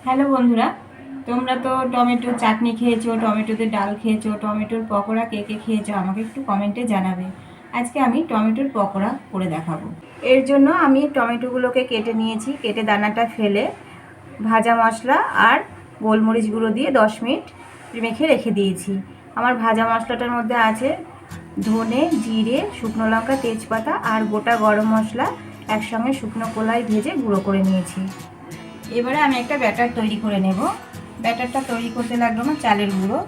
Hello বন্ধুরা, তোমরা তো টমেটো চাটনি খেয়েছো, টমেটোতে ডাল খেয়েছো, টমেটোর পকোড়া কে কে খেয়েছো আমাকে একটু কমেন্টে জানাবে। আজকে আমি টমেটোর পকোড়া করে দেখাবো। এর জন্য আমি টমেটোগুলোকে কেটে নিয়েছি, কেটে দানাটা ফেলে ভাজা মশলা আর গোলমরিচ গুঁড়ো দিয়ে 10 মিনিট মেখে রেখে দিয়েছি। আমার ভাজা মশলাটার মধ্যে আছে ধনে, জিরে, শুকনো লঙ্কা, তেজপাতা আর গোটা গরম মশলা একসঙ্গে শুকনো কড়াই ভেজে গুঁড়ো করে নিয়েছি। এবারে আমি একটা ব্যাটার তৈরি করে নেব। ব্যাটারটা তৈরি করতে লাগলো আমার চালের গুঁড়ো,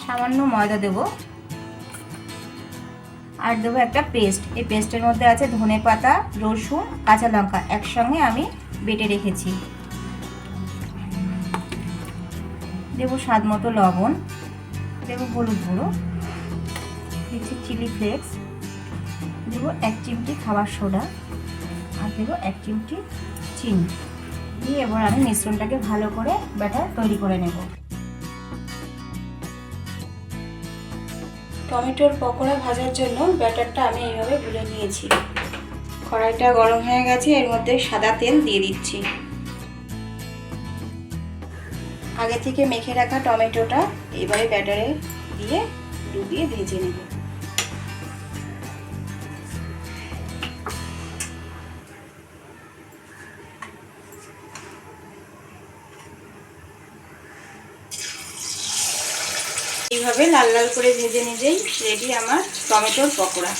সামান্য ময়দা দেব আর দেবো একটা পেস্ট। এই পেস্টের মধ্যে আছে ধনে পাতা, রসুন, কাঁচা লঙ্কা একসঙ্গে আমি বেটে রেখেছি। দেবো স্বাদ মতো লবণ, দেবো হলুদ গুঁড়ো, দিচ্ছি চিলি ফ্লেক্স, দেবো 1 চিমটি খাবার সোডা আর দেবো 1 চিমটি চিনি দিয়ে এবার আমি মিশ্রণটাকে ভালো করে ব্যাটার তৈরি করে নেব। টমেটোর পকোড়া ভাজার জন্য ব্যাটারটা আমি এইভাবে গুলে নিয়েছি। কড়াইটা গরম হয়ে গেছে, এর মধ্যে সাদা তেল দিয়ে দিচ্ছি। আগে থেকে মেখে রাখা টমেটোটা এবারে ব্যাটারে দিয়ে ডুবিয়ে ভেজে নেব। এইভাবে লাল লাল করে ভেজে নিলেই রেডি আমার টমেটোর পকোড়া।